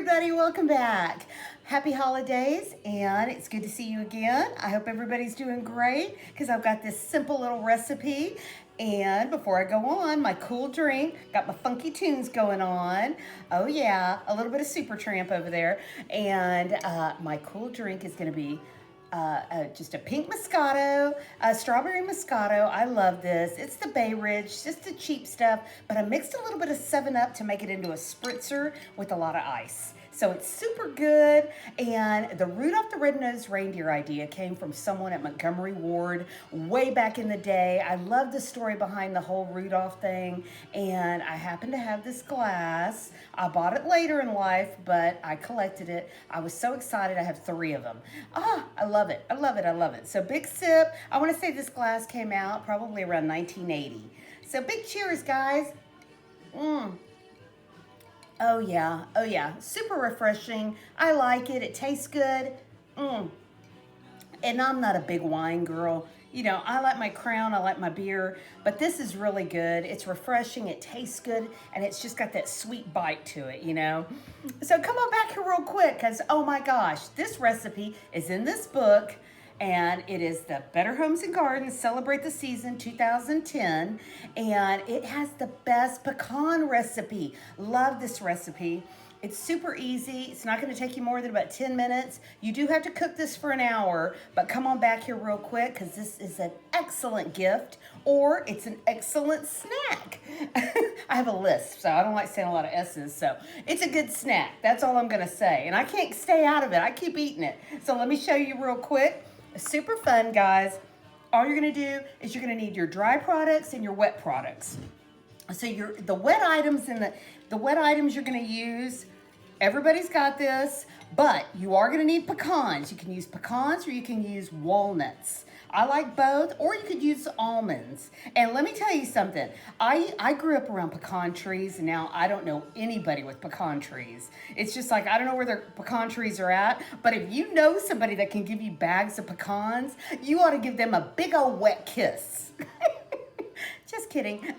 everybody, welcome back. Happy holidays, and it's good to see you again. I hope everybody's doing great because I've got this simple little recipe. And before I go on, my cool drink, got my funky tunes going on. Oh yeah, a little bit of Supertramp over there. And my cool drink is gonna be just a pink Moscato, strawberry Moscato. I love this. It's the Bay Ridge, just the cheap stuff, but I mixed a little bit of 7-Up to make it into a spritzer with a lot of ice. So it's super good, and the Rudolph the Red-Nosed Reindeer idea came from someone at Montgomery Ward way back in the day. I love the story behind the whole Rudolph thing, and I happen to have this glass. I bought it later in life, but I collected it. I was so excited. I have 3 of them. I love it. I love it. I love it. So big sip. I want to say this glass came out probably around 1980. So big cheers, guys. Oh yeah, super refreshing. I like it, it tastes good. And I'm not a big wine girl. You know, I like my Crown, I like my beer, but this is really good. It's refreshing, it tastes good, and it's just got that sweet bite to it, you know? So come on back here real quick, because oh my gosh, this recipe is in this book, and it is the Better Homes and Gardens Celebrate the Season 2010, and it has the best pecan recipe. Love this recipe. It's super easy. It's not going to take you more than about 10 minutes. You do have to cook this for an hour, but come on back here real quick because this is an excellent gift, or it's an excellent snack. I have a lisp, so I don't like saying a lot of S's, so it's a good snack. That's all I'm going to say, and I can't stay out of it. I keep eating it. So let me show you real quick. Super fun, guys. All you're going to do is you're going to need your dry products and your wet products. So the wet items and the wet items you're going to use, everybody's got this, but you are going to need pecans. You can use pecans or you can use walnuts. I like both, or you could use almonds. And let me tell you something. I grew up around pecan trees, and now I don't know anybody with pecan trees. It's just like, I don't know where their pecan trees are at, but if you know somebody that can give you bags of pecans, you ought to give them a big old wet kiss. Just kidding.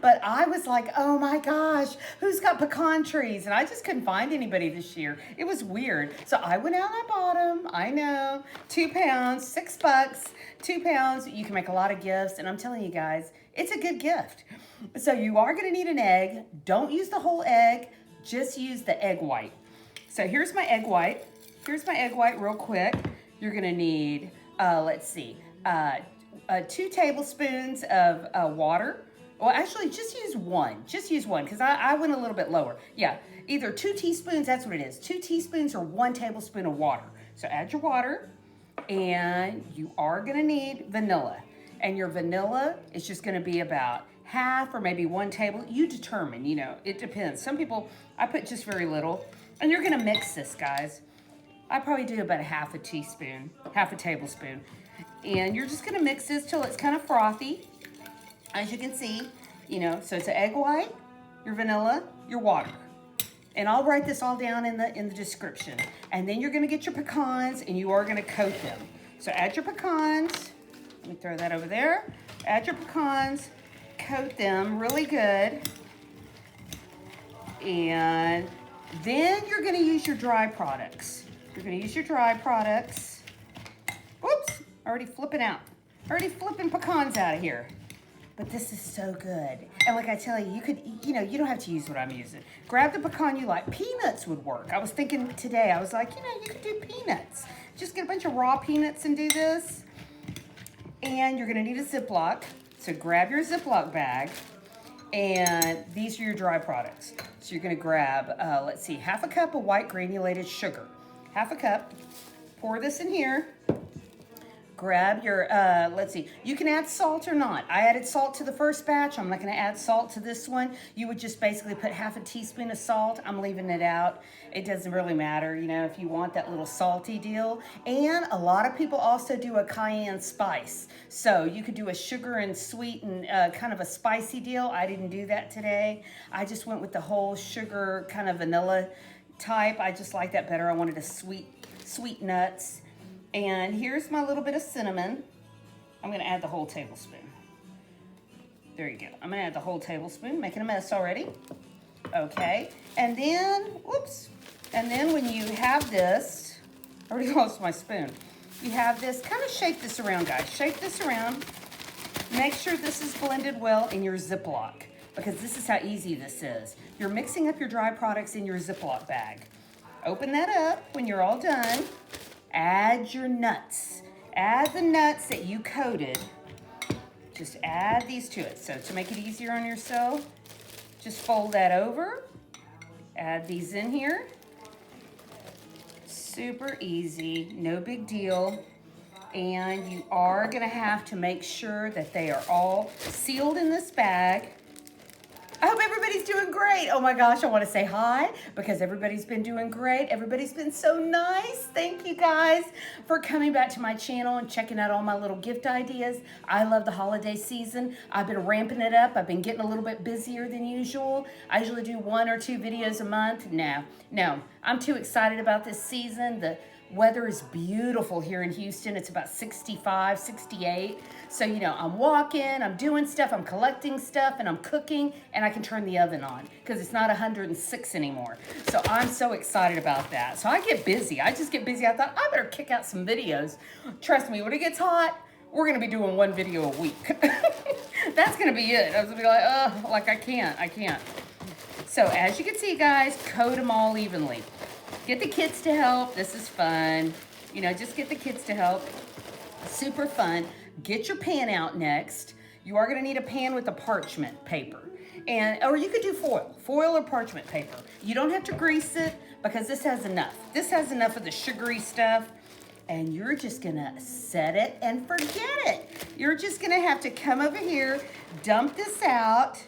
But I was like, oh my gosh, who's got pecan trees? And I just couldn't find anybody this year. It was weird. So I went out and I bought them. I know, 2 pounds, $6, 2 pounds. You can make a lot of gifts. And I'm telling you guys, it's a good gift. So you are gonna need an egg. Don't use the whole egg, just use the egg white. So here's my egg white. Here's my egg white real quick. You're gonna need, let's see, 2 tablespoons of water. Well, actually, just use one. Just use one, because I went a little bit lower. Yeah, either 2 teaspoons, that's what it is. 2 teaspoons or 1 tablespoon of water. So add your water, and you are going to need vanilla. And your vanilla is just going to be about half or maybe 1 table. You determine, you know, it depends. Some people, I put just very little. And you're going to mix this, guys. I probably do about half a teaspoon, half a tablespoon. And you're just gonna mix this till it's kind of frothy, as you can see, you know, so it's an egg white, your vanilla, your water. And I'll write this all down in the description. And then you're gonna get your pecans and you are gonna coat them. So add your pecans, let me throw that over there. Add your pecans, coat them really good. And then you're gonna use your dry products. You're gonna use your dry products. Whoops. Already flipping out. Already flipping pecans out of here. But this is so good. And like I tell you, you could, you know, you don't have to use what I'm using. Grab the pecan you like. Peanuts would work. I was thinking today, I was like, you know, you could do peanuts. Just get a bunch of raw peanuts and do this. And you're gonna need a ziplock. So grab your ziplock bag. And these are your dry products. So you're gonna grab, let's see, half a cup of white granulated sugar. Half a cup. Pour this in here. Grab your, let's see, you can add salt or not. I added salt to the first batch. I'm not gonna add salt to this one. You would just basically put half a teaspoon of salt. I'm leaving it out. It doesn't really matter, you know, if you want that little salty deal. And a lot of people also do a cayenne spice. So you could do a sugar and sweet and kind of a spicy deal. I didn't do that today. I just went with the whole sugar kind of vanilla type. I just like that better. I wanted a sweet nuts. And here's my little bit of cinnamon. I'm gonna add the whole tablespoon. There you go. I'm gonna add the whole tablespoon, making a mess already. Okay, and then, whoops, and then when you have this, I already lost my spoon. You have this, kind of shake this around, guys. Shake this around. Make sure this is blended well in your Ziploc, because this is how easy this is. You're mixing up your dry products in your Ziploc bag. Open that up when you're all done. Add your nuts. Add the nuts that you coated. Just add these to it. So to make it easier on yourself, just fold that over. Add these in here. Super easy, no big deal. And you are gonna have to make sure that they are all sealed in this bag. I hope everybody's doing great. Oh my gosh, I want to say hi because everybody's been doing great. Everybody's been so nice. Thank you guys for coming back to my channel and checking out all my little gift ideas. I love the holiday season. I've been ramping it up. I've been getting a little bit busier than usual. I usually do 1 or 2 videos a month. No, I'm too excited about this season. The weather is beautiful here in Houston. It's about 65, 68. So, you know, I'm walking, I'm doing stuff, I'm collecting stuff, and I'm cooking, and I can turn the oven on because it's not 106 anymore. So I'm so excited about that. So I get busy. I just get busy. I thought I better kick out some videos. Trust me, when it gets hot, we're going to be doing 1 video a week. That's going to be it. I was going to be like, oh, like I can't. So as you can see, guys, coat them all evenly. Get the kids to help. This is fun. You know, just get the kids to help. Super fun. Get your pan out next. You are going to need a pan with a parchment paper. Or you could do foil or parchment paper. You don't have to grease it because this has enough. This has enough of the sugary stuff. And you're just going to set it and forget it. You're just going to have to come over here, dump this out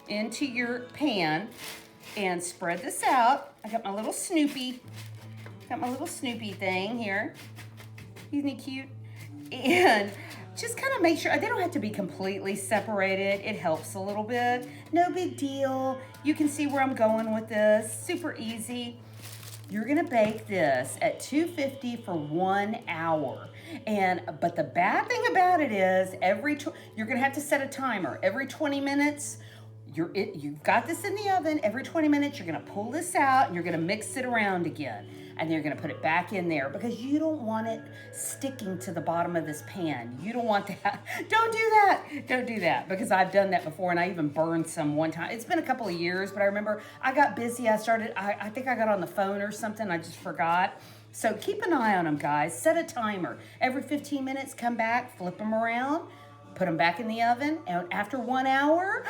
into your pan, and spread this out. I got my little Snoopy. Got my little Snoopy thing here. Isn't he cute? And just kind of make sure, they don't have to be completely separated. It helps a little bit. No big deal. You can see where I'm going with this. Super easy. You're gonna bake this at 250 for 1 hour. But the bad thing about it is you're gonna have to set a timer. Every 20 minutes, you've got this in the oven. Every 20 minutes, you're gonna pull this out and you're gonna mix it around again. And you're gonna put it back in there because you don't want it sticking to the bottom of this pan. You don't want that. Don't do that. Don't do that because I've done that before and I even burned some one time. It's been a couple of years, but I remember I got busy. I think I got on the phone or something. I just forgot. So keep an eye on them, guys. Set a timer. Every 15 minutes, come back, flip them around, put them back in the oven. And after 1 hour,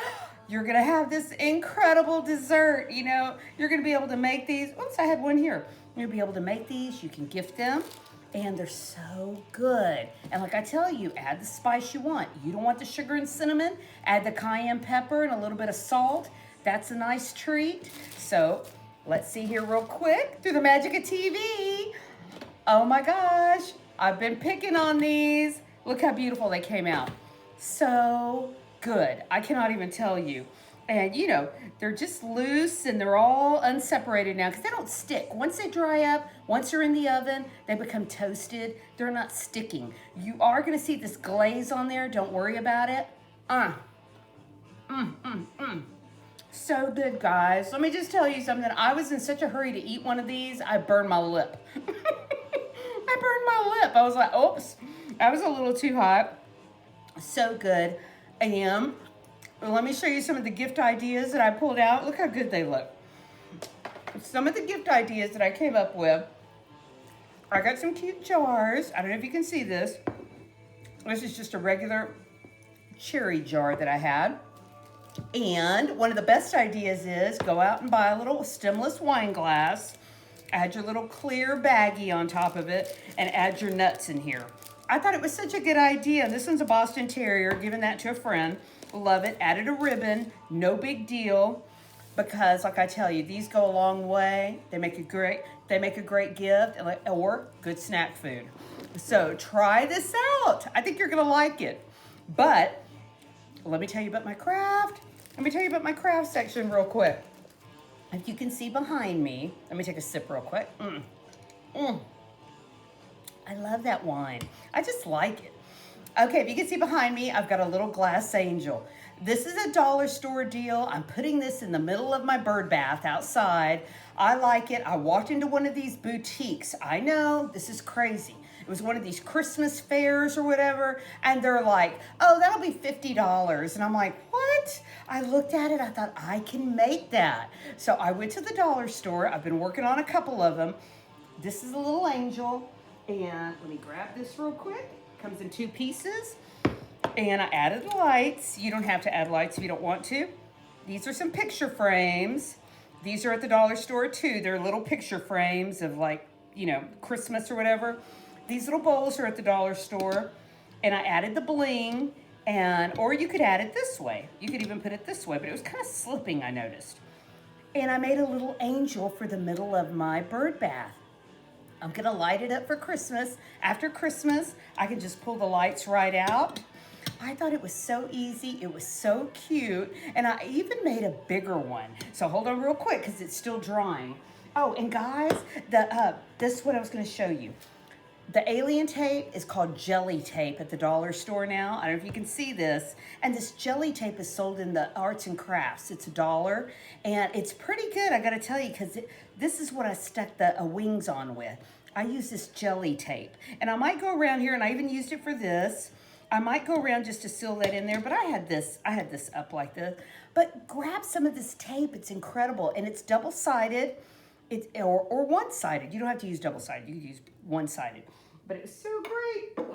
you're gonna have this incredible dessert. You know, you're gonna be able to make these. Oops, I had one here. You'll be able to make these. You can gift them, and they're so good. And like I tell you, add the spice you want. You don't want the sugar and cinnamon. Add the cayenne pepper and a little bit of salt. That's a nice treat. So let's see here real quick through the magic of TV. Oh my gosh, I've been picking on these. Look how beautiful they came out. So good. I cannot even tell you. And you know, they're just loose and they're all unseparated now because they don't stick. Once they dry up, once they're in the oven, they become toasted. They're not sticking. You are gonna see this glaze on there. Don't worry about it. So good, guys. Let me just tell you something. I was in such a hurry to eat one of these, I burned my lip. I burned my lip. I was like, oops, that was a little too hot. So good. Let me show you some of the gift ideas that I pulled out. Look how good they look. Some of the gift ideas that I came up with. I got some cute jars. I don't know if you can see this. This is just a regular cherry jar that I had. And one of the best ideas is go out and buy a little stemless wine glass. Add your little clear baggie on top of it and add your nuts in here. I thought it was such a good idea. This one's a Boston Terrier, giving that to a friend. Love it. Added a ribbon. No big deal. Because like I tell you, these go a long way. They make a great gift or good snack food. So try this out. I think you're gonna like it. But let me tell you about my craft. Let me tell you about my craft section real quick. If you can see behind me, let me take a sip real quick. I love that wine. I just like it. Okay, if you can see behind me, I've got a little glass angel. This is a dollar store deal. I'm putting this in the middle of my bird bath outside. I like it. I walked into one of these boutiques. I know, this is crazy. It was one of these Christmas fairs or whatever, and they're like, oh, that'll be $50. And I'm like, what? I looked at it, I thought, I can make that. So I went to the dollar store. I've been working on a couple of them. This is a little angel, and let me grab this real quick. Comes in 2 pieces, and I added lights. You don't have to add lights if you don't want to. These are some picture frames. These are at the dollar store too. They're little picture frames of, like, you know, Christmas or whatever. These little bowls are at the dollar store, and I added the bling, or you could add it this way. You could even put it this way, but it was kind of slipping, I noticed. And I made a little angel for the middle of my bird bath. I'm gonna light it up for Christmas. After Christmas, I can just pull the lights right out. I thought it was so easy, it was so cute, and I even made a bigger one. So hold on real quick, because it's still drying. Oh, and guys, this is what I was gonna show you. The alien tape is called jelly tape at the dollar store now. I don't know if you can see this. And this jelly tape is sold in the arts and crafts. It's $1, and it's pretty good, I gotta tell you, because this is what I stuck the wings on with. I use this jelly tape, and I might go around here, and I even used it for this. I might go around just to seal that in there, but I had this up like this. But grab some of this tape, it's incredible, and it's double-sided, or one-sided. You don't have to use double-sided, you can use one-sided. But it was so great.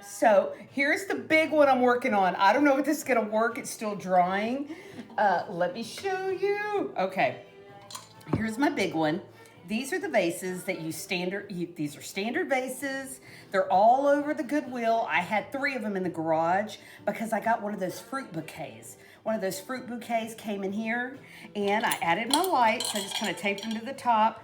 So here's the big one I'm working on. I don't know if this is gonna work, it's still drying. Let me show you. Okay, here's my big one. These are the vases that these are standard vases. They're all over the Goodwill. I had 3 of them in the garage because I got one of those fruit bouquets. One of those fruit bouquets came in here, and I added my lights. I just kind of taped them to the top.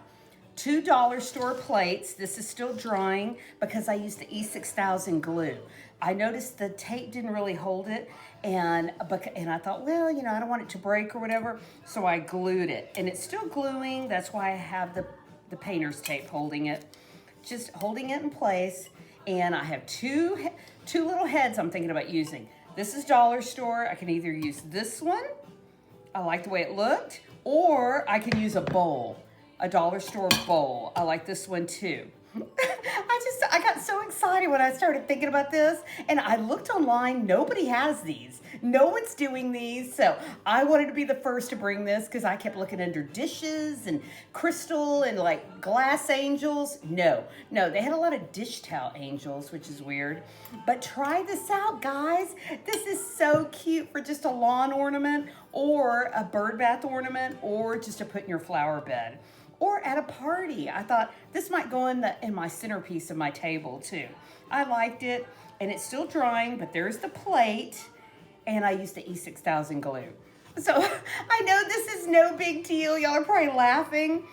2 dollar store plates. This is still drying because I used the E6000 glue. I noticed the tape didn't really hold it, and I thought, well, you know, I don't want it to break or whatever, so I glued it. And it's still gluing. That's why I have the painter's tape holding it, just holding it in place. And I have two little heads I'm thinking about using. This is dollar store. I can either use this one, I like the way it looked, or I can use a bowl, a dollar store bowl. I like this one too. I got so excited when I started thinking about this, and I looked online. Nobody has these. No one's doing these, so I wanted to be the first to bring this because I kept looking under dishes and crystal and like glass angels. No, they had a lot of dish towel angels, which is weird. But try this out, guys. This is so cute for just a lawn ornament or a bird bath ornament or just to put in your flower bed. Or at a party. I thought this might go in my centerpiece of my table too. I liked it, and it's still drying, but there's the plate, and I used the E6000 glue. So I know this is no big deal. Y'all are probably laughing,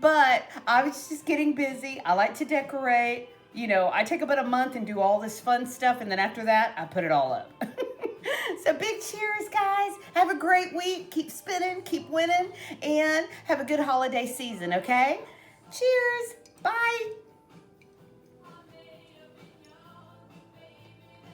but I was just getting busy. I like to decorate. You know, I take about a month and do all this fun stuff, and then after that, I put it all up. So big cheers, guys. Have a great week. Keep spinning, keep winning, and have a good holiday season, okay? Cheers. Bye.